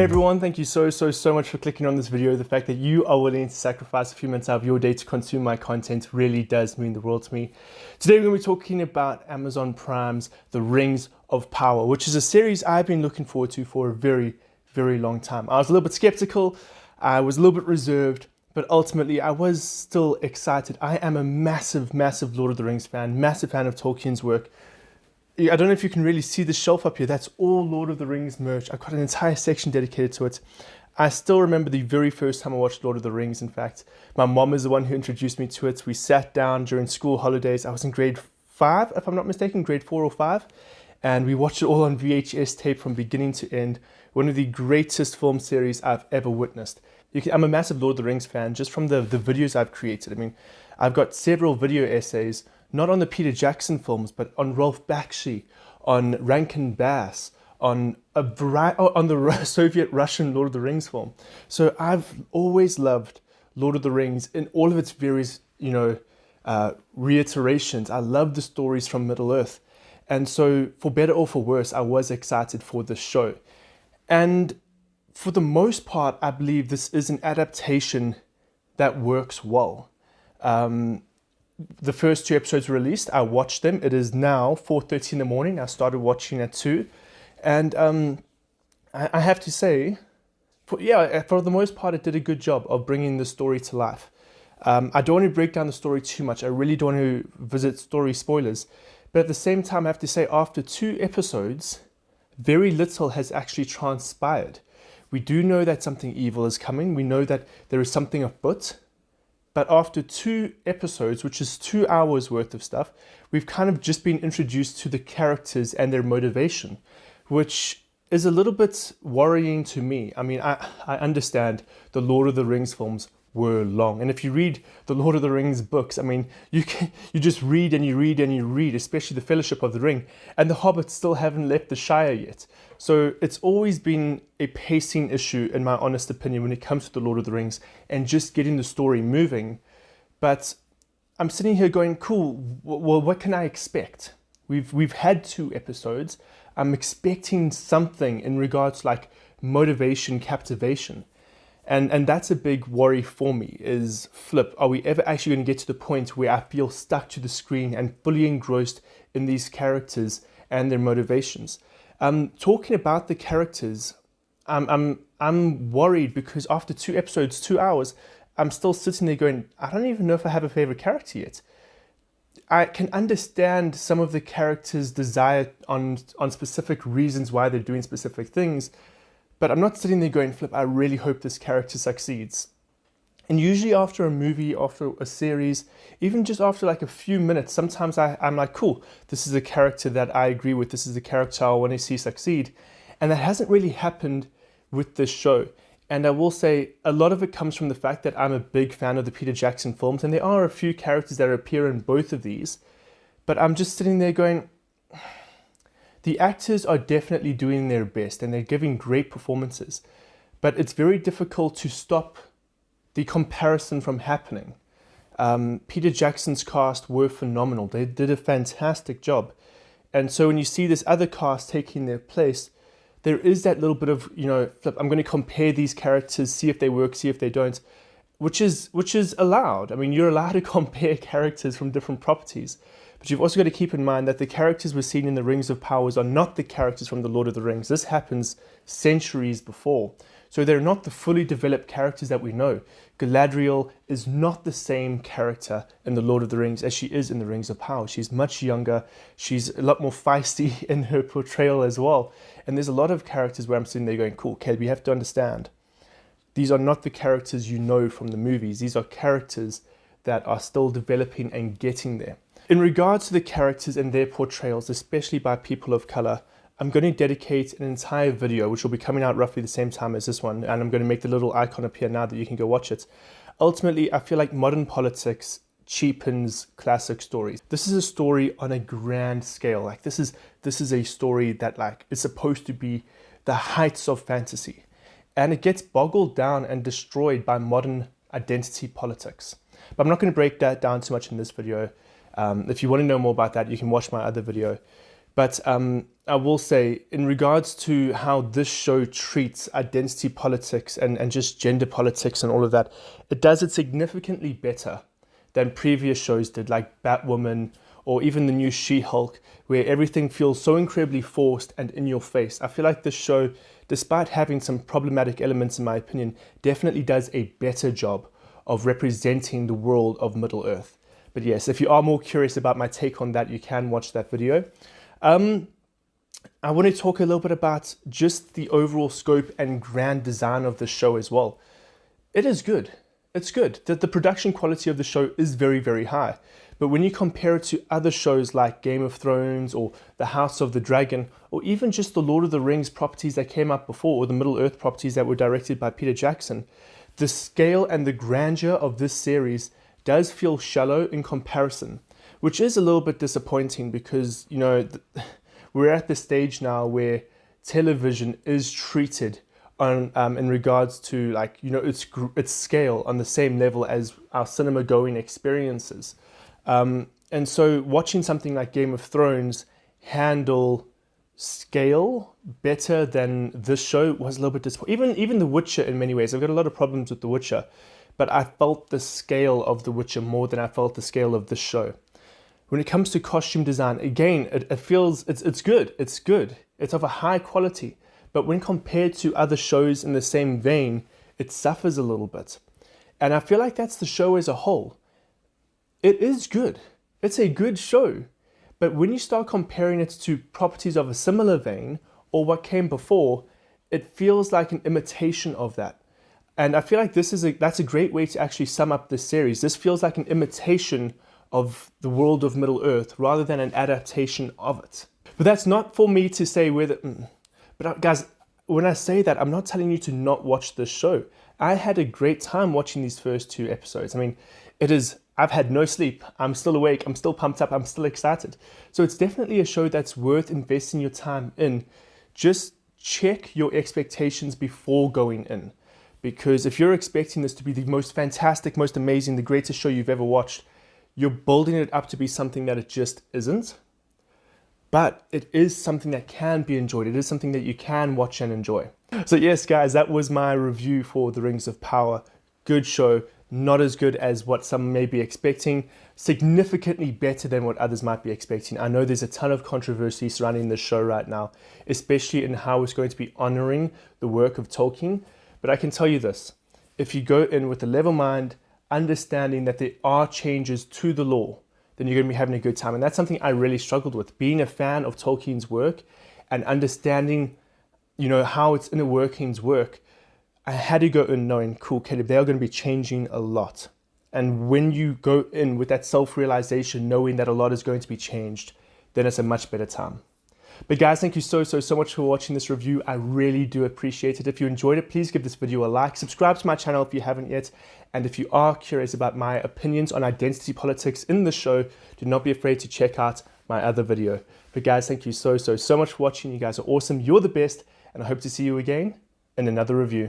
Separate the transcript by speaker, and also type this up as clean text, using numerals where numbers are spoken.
Speaker 1: Hey everyone, thank you so much for clicking on this video. The fact that you are willing to sacrifice a few minutes out of your day to consume my content really does mean the world to me. Today we're going to be talking about Amazon Prime's The Rings of Power, which is a series I've been looking forward to for a very long time. I was a little bit skeptical, I was a little bit reserved, but ultimately I was still excited. I am a massive Lord of the Rings fan, massive fan of Tolkien's work. I don't know if you can really see the shelf up here. That's all Lord of the Rings merch. I've got an entire section dedicated to it. I still remember the very first time I watched Lord of the Rings. In fact, my mom is the one who introduced me to it. We sat down during school holidays. I was in grade 5, if I'm not mistaken, grade 4 or 5. And we watched it all on VHS tape from beginning to end. One of the greatest film series I've ever witnessed. I'm a massive Lord of the Rings fan just from the videos I've created. I mean, I've got several video essays, not on the Peter Jackson films, but on Rolf Bakshi, on Rankin Bass, on the Soviet-Russian Lord of the Rings film. So I've always loved Lord of the Rings in all of its various, reiterations. I love the stories from Middle-earth. And so, for better or for worse, I was excited for this show. And for the most part, I believe this is an adaptation that works well. The first 2 episodes were released. I watched them. It is now 4:30 in the morning. I started watching at 2. And I have to say, for the most part, it did a good job of bringing the story to life. I don't want to break down the story too much. I really don't want to visit story spoilers. But at the same time, I have to say, after 2 episodes, very little has actually transpired. We do know that something evil is coming. We know that there is something afoot. But after 2 episodes, which is 2 hours worth of stuff, we've kind of just been introduced to the characters and their motivation, which is a little bit worrying to me. I mean, I understand the Lord of the Rings films were long. And if you read the Lord of the Rings books, I mean, you just read and you read and you read, especially the Fellowship of the Ring, and the Hobbits still haven't left the Shire yet. So it's always been a pacing issue, in my honest opinion, when it comes to the Lord of the Rings and just getting the story moving. But I'm sitting here going, cool, well, what can I expect? We've had 2 episodes. I'm expecting something in regards to like motivation, captivation. And that's a big worry for me is, flip, are we ever actually going to get to the point where I feel stuck to the screen and fully engrossed in these characters and their motivations? Talking about the characters, I'm worried because after 2 episodes, 2 hours, I'm still sitting there going, I don't even know if I have a favorite character yet. I can understand some of the characters' desire on specific reasons why they're doing specific things, but I'm not sitting there going, flip, I really hope this character succeeds. And usually after a movie, after a series, even just after like a few minutes, sometimes I'm like, cool, this is a character that I agree with, this is a character I want to see succeed. And that hasn't really happened with this show. And I will say a lot of it comes from the fact that I'm a big fan of the Peter Jackson films, and there are a few characters that appear in both of these. But I'm just sitting there going, the actors are definitely doing their best and they're giving great performances, but it's very difficult to stop the comparison from happening. Peter Jackson's cast were phenomenal. They did a fantastic job. And so when you see this other cast taking their place, there is that little bit of, flip, I'm going to compare these characters, see if they work, see if they don't, which is allowed. I mean, you're allowed to compare characters from different properties. But you've also got to keep in mind that the characters we're seeing in the Rings of Powers are not the characters from the Lord of the Rings. This happens centuries before. So they're not the fully developed characters that we know. Galadriel is not the same character in the Lord of the Rings as she is in the Rings of Power. She's much younger. She's a lot more feisty in her portrayal as well. And there's a lot of characters where I'm sitting there going, cool, Caleb, you have to understand. These are not the characters you know from the movies. These are characters that are still developing and getting there. In regards to the characters and their portrayals, especially by people of color, I'm going to dedicate an entire video, which will be coming out roughly the same time as this one, and I'm going to make the little icon appear now that you can go watch it. Ultimately, I feel like modern politics cheapens classic stories. This is a story on a grand scale. Like this is a story that like is supposed to be the heights of fantasy, and it gets boggled down and destroyed by modern identity politics. But I'm not going to break that down too much in this video. If you want to know more about that, you can watch my other video. But I will say, in regards to how this show treats identity politics and just gender politics and all of that, it does it significantly better than previous shows did, like Batwoman or even the new She-Hulk, where everything feels so incredibly forced and in your face. I feel like this show, despite having some problematic elements in my opinion, definitely does a better job of representing the world of Middle-earth. But yes, if you are more curious about my take on that, you can watch that video. I want to talk a little bit about just the overall scope and grand design of the show as well. It is good. It's good. The production quality of the show is very, very high. But when you compare it to other shows like Game of Thrones or The House of the Dragon, or even just the Lord of the Rings properties that came up before, or the Middle-earth properties that were directed by Peter Jackson, the scale and the grandeur of this series does feel shallow in comparison, which is a little bit disappointing because, you know, we're at the stage now where television is treated on in regards to, like, you know, its scale on the same level as our cinema going experiences. And so watching something like Game of Thrones handle scale better than this show was a little bit disappointing. Even The Witcher in many ways. I've got a lot of problems with The Witcher, but I felt the scale of The Witcher more than I felt the scale of this show. When it comes to costume design, again, it feels, it's good. It's of a high quality. But when compared to other shows in the same vein, it suffers a little bit. And I feel like that's the show as a whole. It is good. It's a good show. But when you start comparing it to properties of a similar vein or what came before, it feels like an imitation of that. And I feel like that's a great way to actually sum up this series. This feels like an imitation of the world of Middle-earth rather than an adaptation of it. But that's not for me to say whether... But guys, when I say that, I'm not telling you to not watch this show. I had a great time watching these first 2 episodes. I mean, I've had no sleep. I'm still awake. I'm still pumped up. I'm still excited. So it's definitely a show that's worth investing your time in. Just check your expectations before going in. Because if you're expecting this to be the most fantastic, most amazing, the greatest show you've ever watched, you're building it up to be something that it just isn't. But it is something that can be enjoyed. It is something that you can watch and enjoy. So yes, guys, that was my review for The Rings of Power. Good show. Not as good as what some may be expecting. Significantly better than what others might be expecting. I know there's a ton of controversy surrounding this show right now, especially in how it's going to be honoring the work of Tolkien. But I can tell you this. If you go in with a level mind, understanding that there are changes to the lore, then you're going to be having a good time. And that's something I really struggled with. Being a fan of Tolkien's work and understanding, you know, how its inner workings work, I had to go in knowing, cool, Caleb, they are going to be changing a lot. And when you go in with that self-realization, knowing that a lot is going to be changed, then it's a much better time. But guys, thank you so much for watching this review. I really do appreciate it. If you enjoyed it, please give this video a like. Subscribe to my channel if you haven't yet. And if you are curious about my opinions on identity politics in the show, do not be afraid to check out my other video. But guys, thank you so much for watching. You guys are awesome. You're the best. And I hope to see you again in another review.